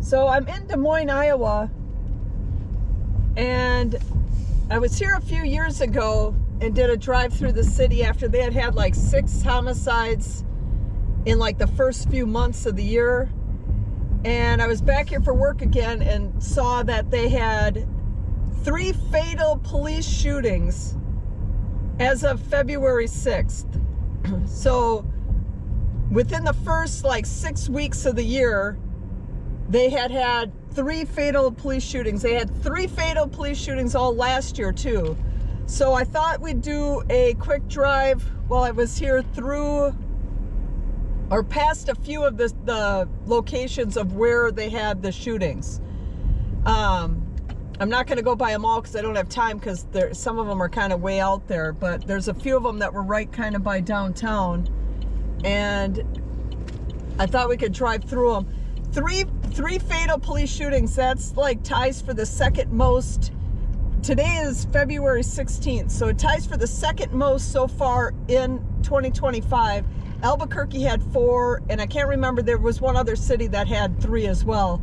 So I'm in Des Moines, Iowa, and I was here a few years ago and did a drive through the city after they had had like 6 homicides in like the first few months of the year. And I was back here for work again and saw that they had 3 fatal police shootings as of February 6th. So within the first like 6 weeks of the year, they had 3 fatal police shootings. They had 3 fatal police shootings all last year too. So I thought we'd do a quick drive while I was here through or past a few of the locations of where they had the shootings. I'm not going to go by them all because I don't have time, because some of them are kind of way out there, but there's a few of them that were right kind of by downtown, and I thought we could drive through them. Three fatal police shootings. That's like ties for the second most. Today is February 16th, so it ties for the second most so far in 2025. Albuquerque had 4, and I can't remember, there was one other city that had 3 as well.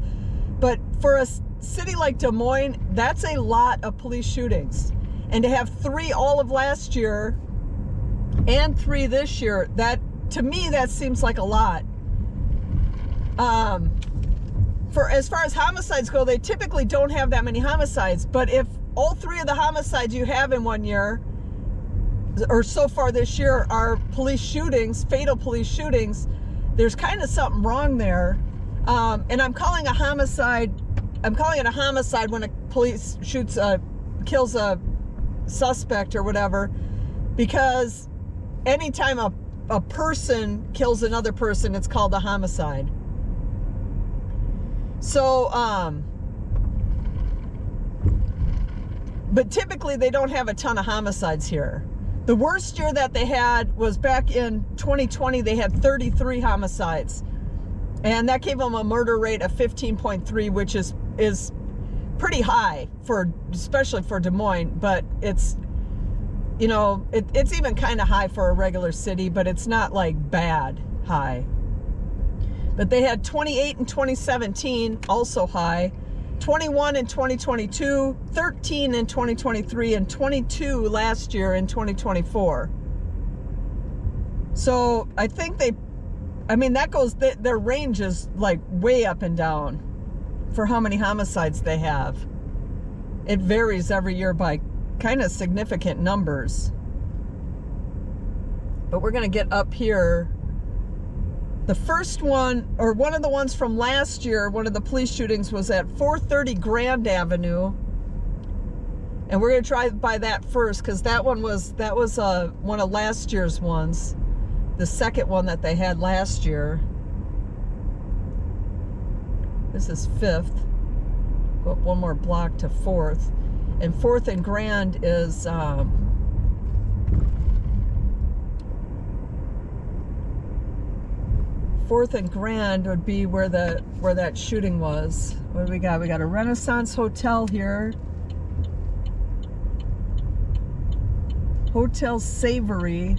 But for a city like Des Moines, that's a lot of police shootings. And to have 3 all of last year and 3 this year, that, to me, that seems like a lot. For as far as homicides go, they typically don't have that many homicides, but if all 3 of the homicides you have in one year, or so far this year, are police shootings, fatal police shootings, there's kind of something wrong there. And I'm calling it a homicide when a police kills a suspect or whatever, because anytime a person kills another person, it's called a homicide. So, but typically they don't have a ton of homicides here. The worst year that they had was back in 2020. They had 33 homicides, and that gave them a murder rate of 15.3, which is pretty high especially for Des Moines. But it's, you know, it's even kind of high for a regular city, but it's not like bad high. But they had 28 in 2017, also high, 21 in 2022, 13 in 2023, and 22 last year in 2024. So I think that goes, their range is like way up and down for how many homicides they have. It varies every year by kind of significant numbers. But we're going to get up here. The first one, or one of the ones from last year, one of the police shootings was at 430 Grand Avenue. And we're going to drive by that first, because that was one of last year's ones. The second one that they had last year. This is 5th. Go up one more block to 4th. And 4th and Grand is 4th and Grand would be where that shooting was. What do we got? We got a Renaissance Hotel here. Hotel Savory.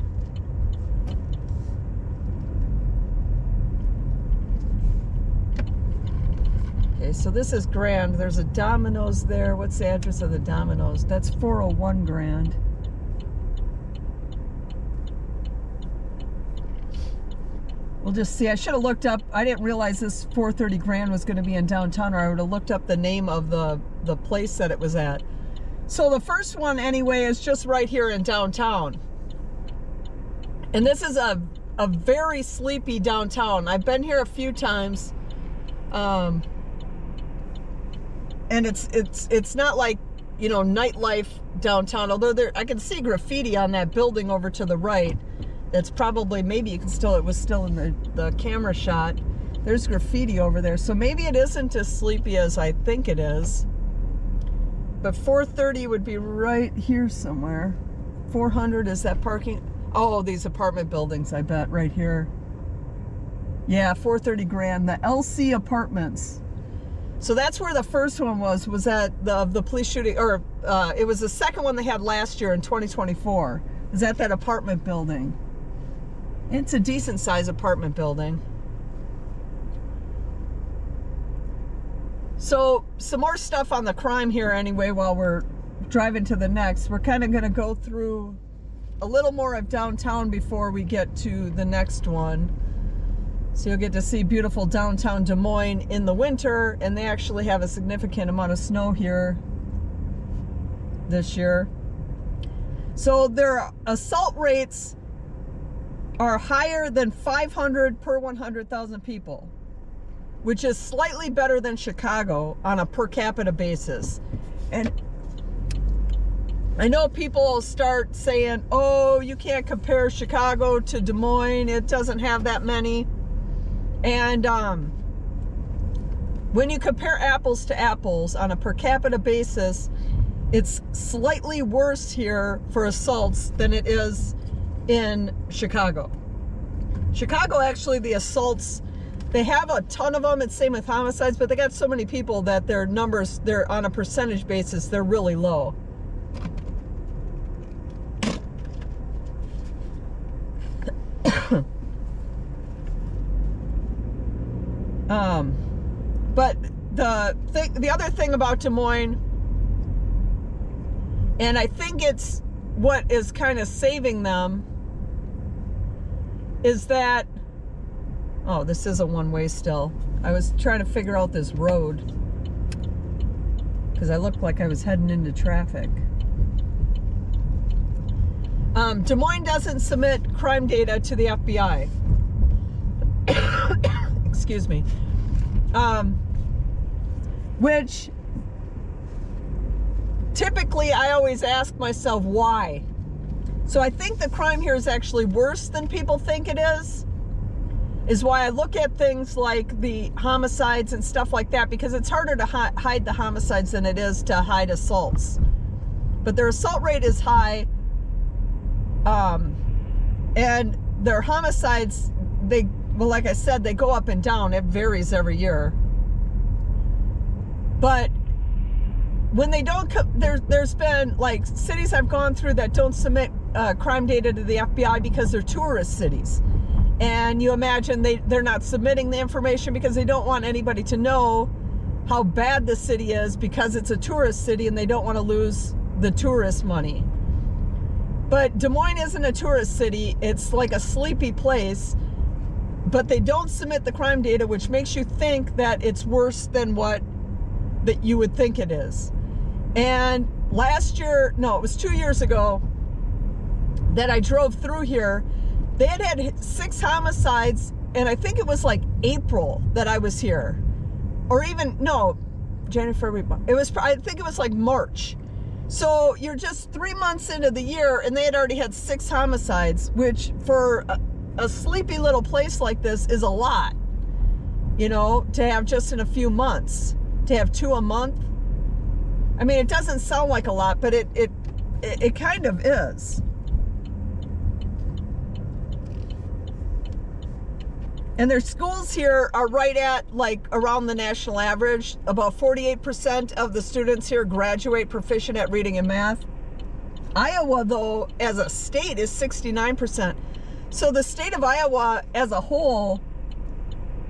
Okay, so this is Grand. There's a Domino's there. What's the address of the Domino's? That's 401 Grand. We'll just see. I should have looked up. I didn't realize this 430 Grand was going to be in downtown, or I would have looked up the name of the place that it was at. So the first one, anyway, is just right here in downtown. And this is a very sleepy downtown. I've been here a few times. And it's not like, you know, nightlife downtown, although I can see graffiti on that building over to the right. That's probably, maybe you can still, it was still in the camera shot. There's graffiti over there. So maybe it isn't as sleepy as I think it is. But 430 would be right here somewhere. 400 is that parking. Oh, these apartment buildings, I bet, right here. Yeah, 430 Grand, the LC Apartments. So that's where the first one was at the police shooting, or it was the second one they had last year in 2024. Is at that apartment building. It's a decent sized apartment building. So some more stuff on the crime here anyway while we're driving to the next. We're kind of going to go through a little more of downtown before we get to the next one. So you'll get to see beautiful downtown Des Moines in the winter, and they actually have a significant amount of snow here this year. So their assault rates are higher than 500 per 100,000 people, which is slightly better than Chicago on a per capita basis. And I know people start saying, oh, you can't compare Chicago to Des Moines, it doesn't have that many. And when you compare apples to apples on a per capita basis, it's slightly worse here for assaults than it is in Chicago. Chicago, actually, the assaults, they have a ton of them. It's same with homicides, but they got so many people that their numbers, they're on a percentage basis, they're really low. But the other thing about Des Moines, and I think it's what is kind of saving them, is that, oh, this is a one-way still. I was trying to figure out this road because I looked like I was heading into traffic. Des Moines doesn't submit crime data to the FBI. Excuse me. Which typically I always ask myself why. So I think the crime here is actually worse than people think it is why I look at things like the homicides and stuff like that, because it's harder to hide the homicides than it is to hide assaults. But their assault rate is high, and their homicides, well, like I said, they go up and down. It varies every year. But when they don't, there's been like cities I've gone through that don't submit crime data to the FBI because they're tourist cities. And you imagine they're not submitting the information because they don't want anybody to know how bad the city is, because it's a tourist city and they don't want to lose the tourist money. But Des Moines isn't a tourist city. It's like a sleepy place. But they don't submit the crime data, which makes you think that it's worse than what that you would think it is. And last year, no, it was 2 years ago that I drove through here. They had 6 homicides, and I think it was like April that I was here. Or even, no, January, February, I think it was like March. So you're just 3 months into the year, and they had already had 6 homicides, which for a sleepy little place like this is a lot, you know, to have just in a few months, to have 2 a month. I mean, it doesn't sound like a lot, but it kind of is. And their schools here are right at like around the national average. About 48% of the students here graduate proficient at reading and math. Iowa, though, as a state, is 69%. So the state of Iowa as a whole,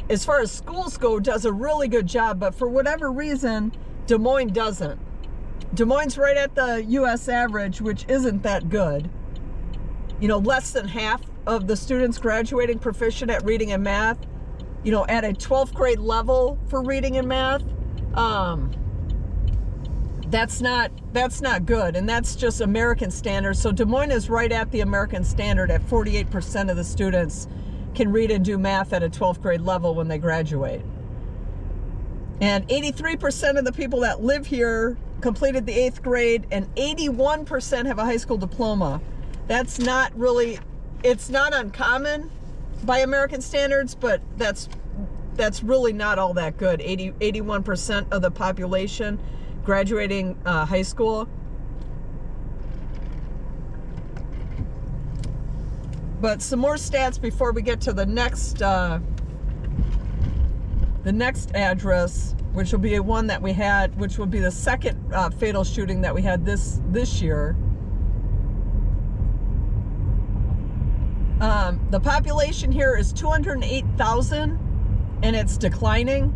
as far as schools go, does a really good job. But for whatever reason, Des Moines doesn't. Des Moines right at the U.S. average, which isn't that good. You know, less than half of the students graduating proficient at reading and math, you know, at a 12th grade level for reading and math. That's not good, and that's just American standards. So Des Moines is right at the American standard at 48% of the students can read and do math at a 12th grade level when they graduate. And 83% of the people that live here completed the 8th grade, and 81% have a high school diploma. That's not really, it's not uncommon by American standards, but that's really not all that good. 81% of the population graduating high school. But some more stats before we get to the next address, which will be one that we had, which will be the second fatal shooting that we had this year. The population here is 208,000, and it's declining.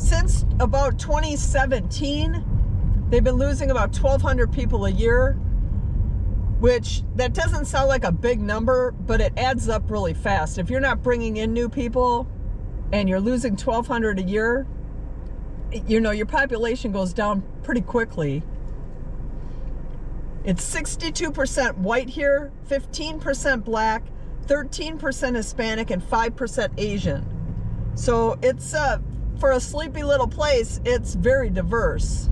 since about 2017, they've been losing about 1,200 people a year, which that doesn't sound like a big number, but it adds up really fast. If you're not bringing in new people and you're losing 1,200 a year, you know, your population goes down pretty quickly. It's 62% white here, 15% black, 13% Hispanic, and 5% Asian. So it's, for a sleepy little place, it's very diverse.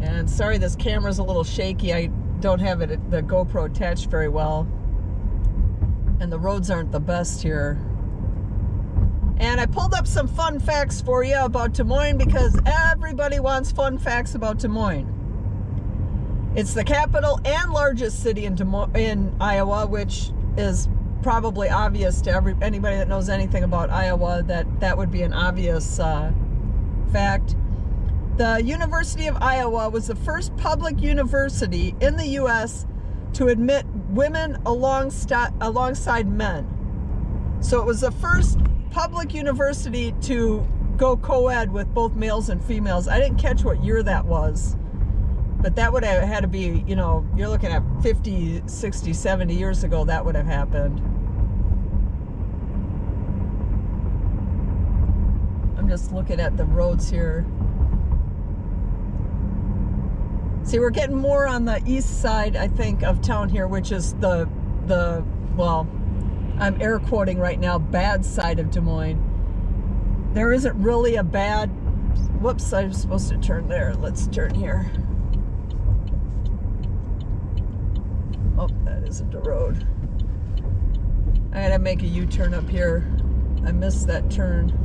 And sorry, this camera's a little shaky. I don't have the GoPro attached very well. And the roads aren't the best here. And I pulled up some fun facts for you about Des Moines because everybody wants fun facts about Des Moines. It's the capital and largest city in Iowa, which is probably obvious to anybody that knows anything about Iowa, that would be an obvious fact. The University of Iowa was the first public university in the U.S. to admit women alongside men. So it was the first public university to go co-ed with both males and females. I didn't catch what year that was, but that would have had to be, you know, you're looking at 50, 60, 70 years ago that would have happened. I'm just looking at the roads here. See, we're getting more on the east side, I think, of town here, which is the well, I'm air quoting right now, bad side of Des Moines. There isn't really a bad, whoops, I'm supposed to turn there. Let's turn here. Oh, that isn't a road. I gotta make a U-turn up here. I missed that turn.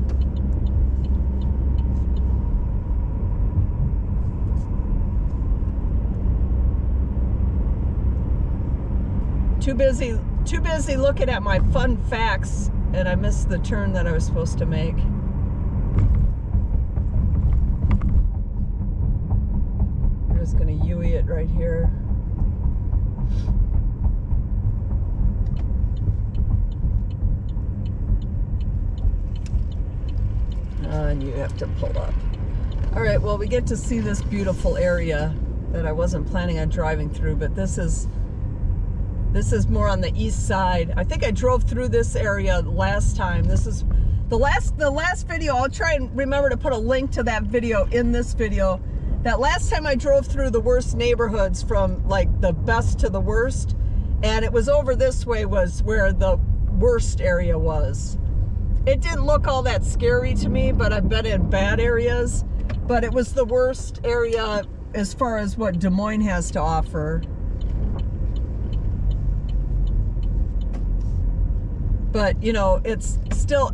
Too busy looking at my fun facts, and I missed the turn that I was supposed to make. I'm just gonna Yui it right here. And you have to pull up. All right, well, we get to see this beautiful area that I wasn't planning on driving through, but this is more on the east side. I think I drove through this area last time. This is the last video. I'll try and remember to put a link to that video in this video. That last time I drove through the worst neighborhoods from like the best to the worst, and it was over this way was where the worst area was. It didn't look all that scary to me, but I've been in bad areas, but it was the worst area as far as what Des Moines has to offer. But, you know, it's still,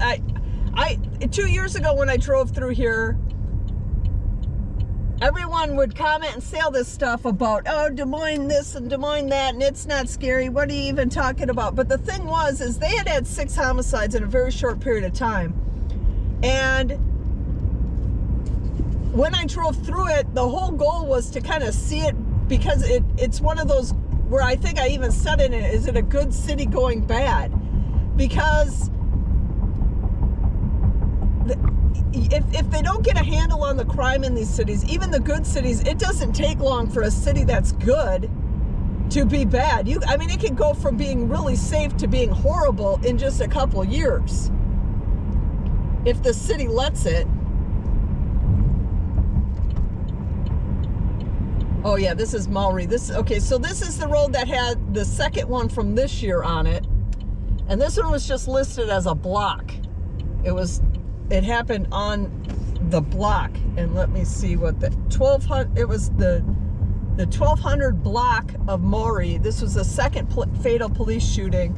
2 years ago when I drove through here, everyone would comment and say all this stuff about, oh, Des Moines this and Des Moines that, and it's not scary. What are you even talking about? But the thing is they had 6 homicides in a very short period of time. And when I drove through it, the whole goal was to kind of see it, because it's one of those where I think I even said in it, is it a good city going bad? Because if they don't get a handle on the crime in these cities, even the good cities, it doesn't take long for a city that's good to be bad. I mean, it can go from being really safe to being horrible in just a couple years, if the city lets it. Oh yeah, this is Maury. Okay, so this is the road that had the second one from this year on it. And this one was just listed as a block. It happened on the block. And let me see what the 1200, it was the 1200 block of Maury. This was the second fatal police shooting.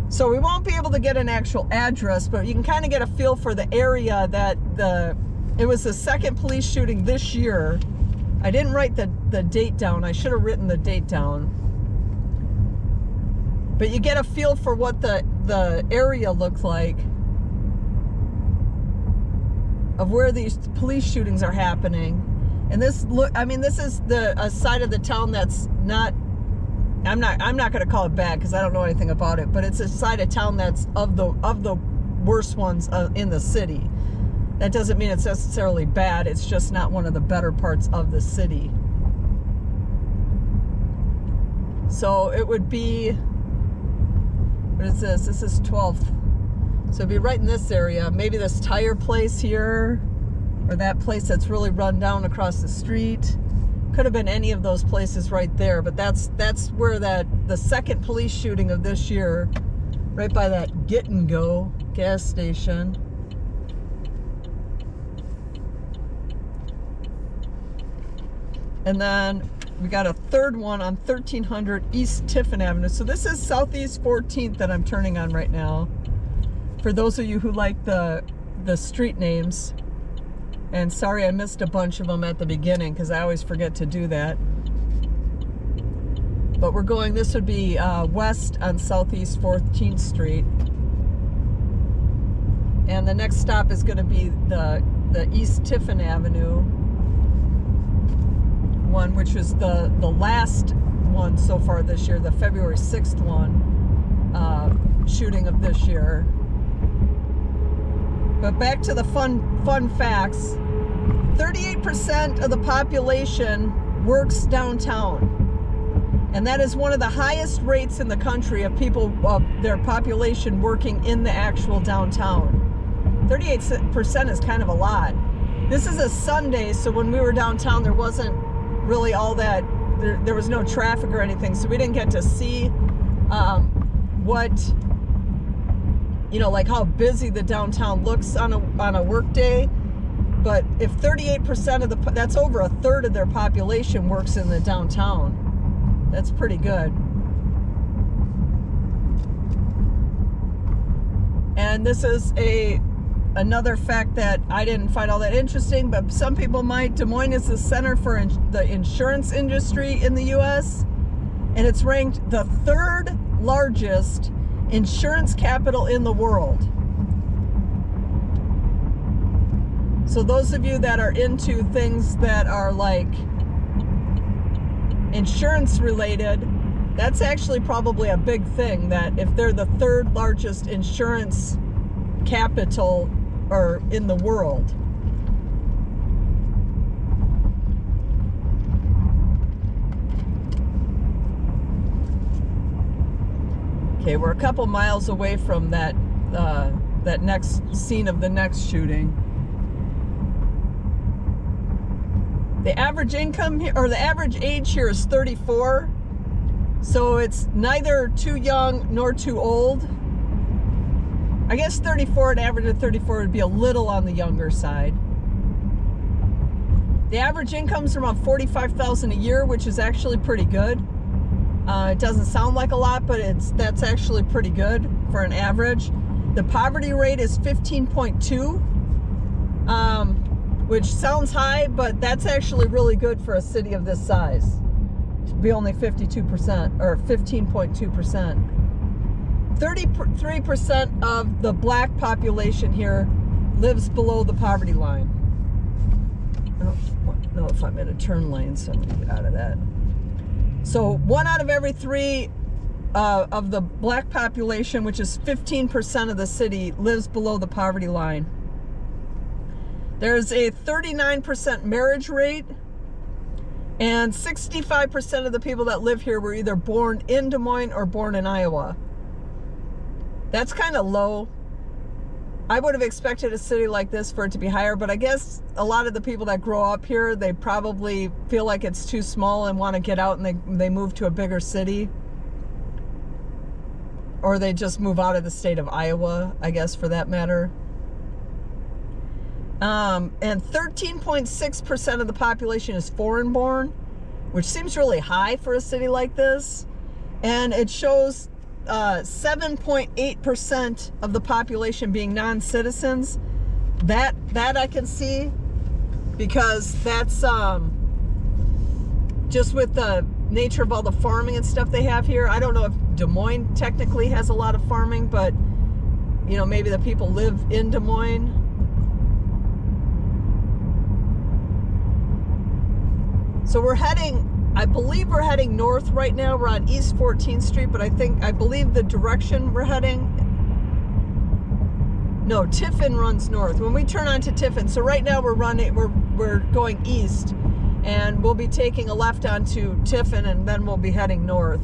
So we won't be able to get an actual address, but you can kind of get a feel for the area that it was the second police shooting this year. I didn't write the date down. I should have written the date down. But you get a feel for what the area looked like of where these police shootings are happening. And this is a side of the town that's not, I'm not going to call it bad because I don't know anything about it, but it's a side of town that's of the worst ones in the city. That doesn't mean it's necessarily bad. It's just not one of the better parts of the city. So it would be, what is this? This is 12th. So it'd be right in this area. Maybe this tire place here, or that place that's really run down across the street. Could have been any of those places right there, but that's where the second police shooting of this year, right by that Get and Go gas station. And then we got a third one on 1300 East Tiffin Avenue. So this is Southeast 14th that I'm turning on right now. For those of you who like the street names. And sorry I missed a bunch of them at the beginning because I always forget to do that. But we're going, this would be west on Southeast 14th Street. And the next stop is going to be the East Tiffin Avenue one, which was the last one so far this year, the February 6th one, shooting of this year. But back to the fun facts. 38% of the population works downtown. And that is one of the highest rates in the country of people, of their population working in the actual downtown. 38% is kind of a lot. This is a Sunday, so when we were downtown, there wasn't really all that, there was no traffic or anything, so we didn't get to see what, you know, like how busy the downtown looks on a work day. But if 38% of that's over a third of their population works in the downtown, that's pretty good. And this is another fact that I didn't find all that interesting, but some people might. Des Moines is the center for the insurance industry in the U.S., and it's ranked the third largest insurance capital in the world. So those of you that are into things that are like insurance related, that's actually probably a big thing, that if they're the third largest insurance capital or in the world. Okay, we're a couple miles away from that next scene of the next shooting. The average income here, or the average age here, is 34. So it's neither too young nor too old. I guess 34, an average of 34 would be a little on the younger side. The average income's around $45,000 a year, which is actually pretty good. It doesn't sound like a lot, but that's actually pretty good for an average. The poverty rate is 15.2, which sounds high, but that's actually really good for a city of this size. It should be only 52% or 15.2%. 33% of the black population here lives below the poverty line. I don't know if I'm in a turn lane, so I'm going to get out of that. So 1 out of every 3 of the black population, which is 15% of the city, lives below the poverty line. There's a 39% marriage rate, and 65% of the people that live here were either born in Des Moines or born in Iowa. That's kind of low. I would have expected a city like this for it to be higher, but I guess a lot of the people that grow up here, they probably feel like it's too small and want to get out, and they move to a bigger city. Or they just move out of the state of Iowa, I guess, for that matter. And 13.6% of the population is foreign-born, which seems really high for a city like this. And it shows 7.8% of the population being non-citizens. That I can see, because that's just with the nature of all the farming and stuff they have here. I don't know if Des Moines technically has a lot of farming, but you know, maybe the people live in Des Moines. So we're heading, I believe we're heading north right now. We're on East 14th Street, but I believe the direction we're heading No, Tiffin runs north. When we turn onto Tiffin, so right now we're going east, and we'll be taking a left onto Tiffin, and then we'll be heading north.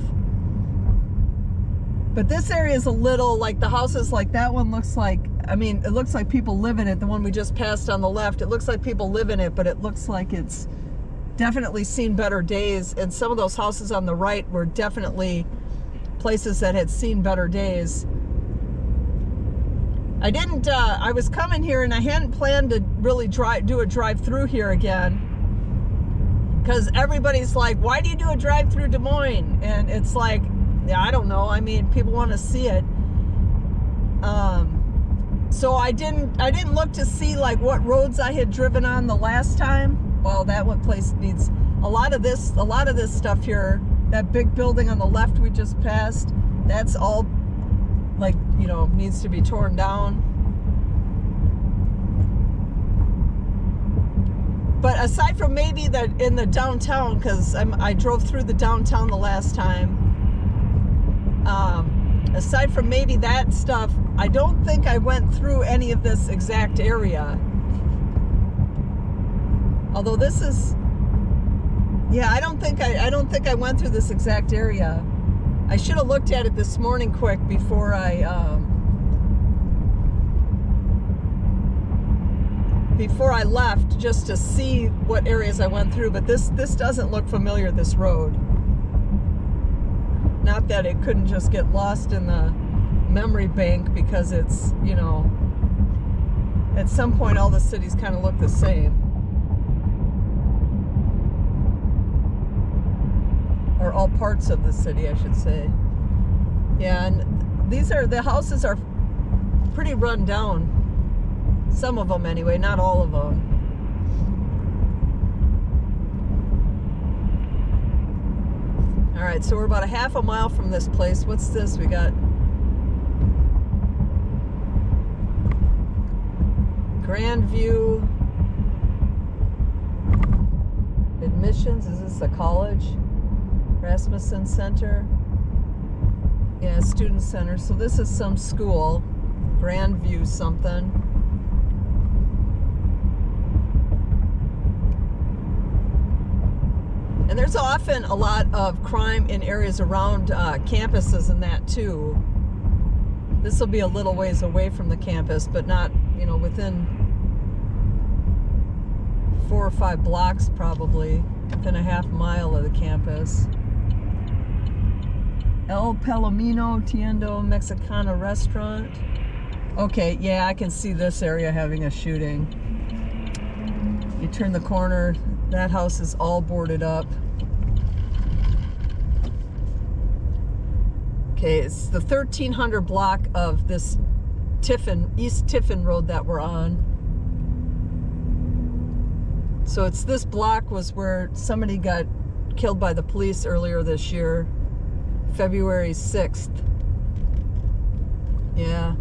But this area is a little, like the houses, like that one looks like, I mean, it looks like people live in it. The one we just passed on the left, it looks like people live in it, but it looks like it's definitely seen better days. And some of those houses on the right were definitely places that had seen better days. I was coming here and I hadn't planned to really do a drive-through here again. Because everybody's like, why do you do a drive-through Des Moines? And it's like, yeah, I don't know. I mean, people want to see it. So I didn't look to see like what roads I had driven on the last time. Well, that one place needs a lot of this stuff here. That big building on the left we just passed, that's all like, you know, needs to be torn down. But aside from maybe that in the downtown, because I drove through the downtown the last time, aside from maybe that stuff, I don't think I went through any of this exact area. Although this is, yeah, I don't think I went through this exact area. I should have looked at it this morning quick before I left, just to see what areas I went through. But this doesn't look familiar, this road. Not that it couldn't just get lost in the memory bank, because it's, you know, at some point all the cities kind of look the same. Or all parts of the city, I should say. Yeah, and the houses are pretty run down. Some of them anyway, not all of them. All right, so we're about a half a mile from this place. What's this? We got Grandview admissions. Is this a college? Rasmussen Center. Yeah, student center. So this is some school. Grandview something. And there's often a lot of crime in areas around campuses and that too. This will be a little ways away from the campus, but not, you know, within 4 or 5 blocks probably, within a half mile of the campus. El Palomino Tienda Mexicana restaurant. Okay, yeah, I can see this area having a shooting. You turn the corner, that house is all boarded up. Okay, it's the 1300 block of this Tiffin, East Tiffin Road that we're on. So it's this block was where somebody got killed by the police earlier this year, February 6th. Yeah,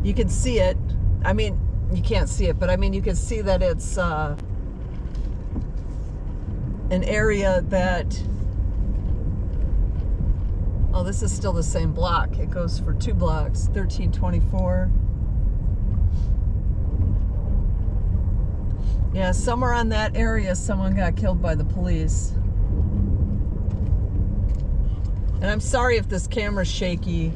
you can see it. I mean, you can't see it, but I mean, you can see that it's an area that, oh, this is still the same block. It goes for 2 blocks, 1324. Yeah, somewhere on that area, someone got killed by the police. And I'm sorry if this camera's shaky.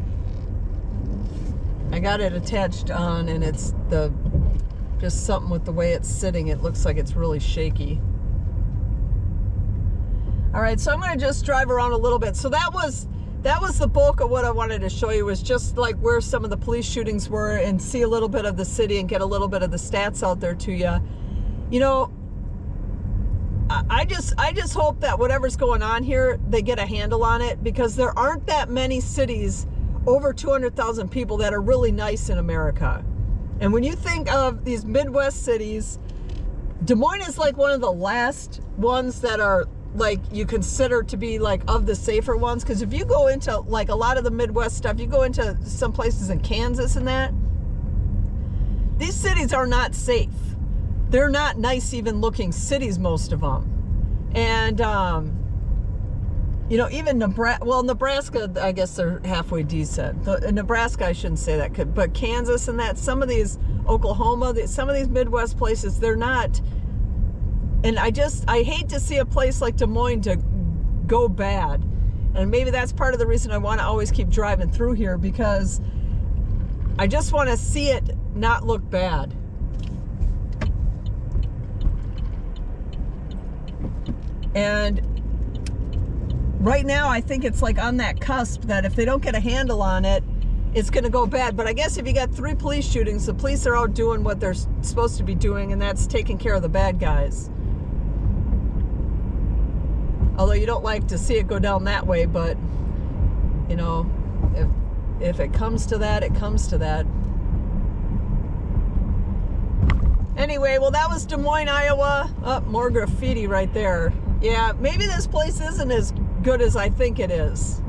I got it attached on, and it's just something with the way it's sitting. It looks like it's really shaky. All right, so I'm going to just drive around a little bit. So that was the bulk of what I wanted to show you, was just like where some of the police shootings were, and see a little bit of the city and get a little bit of the stats out there to you. You know, I just hope that whatever's going on here, they get a handle on it, because there aren't that many cities over 200,000 people that are really nice in America. And when you think of these Midwest cities, Des Moines is like one of the last ones that are like you consider to be like of the safer ones. Because if you go into like a lot of the Midwest stuff, you go into some places in Kansas and that, these cities are not safe. They're not nice even looking cities, most of them. And you know, even Nebraska, well, Nebraska, I guess they're halfway decent. Nebraska, I shouldn't say that, but Kansas and that, some of these, Oklahoma, some of these Midwest places, they're not, and I hate to see a place like Des Moines to go bad. And maybe that's part of the reason I want to always keep driving through here, because I just want to see it not look bad. And right now, I think it's like on that cusp that if they don't get a handle on it, it's going to go bad. But I guess if you got 3 police shootings, the police are out doing what they're supposed to be doing, and that's taking care of the bad guys. Although you don't like to see it go down that way, but, you know, if it comes to that, it comes to that. Anyway, well, that was Des Moines, Iowa. Oh, more graffiti right there. Yeah, maybe this place isn't as good as I think it is.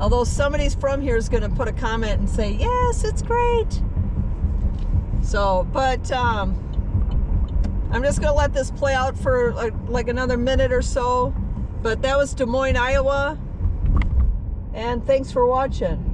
Although somebody's from here is going to put a comment and say, yes, it's great. So, but I'm just going to let this play out for like another minute or so. But that was Des Moines, Iowa. And thanks for watching.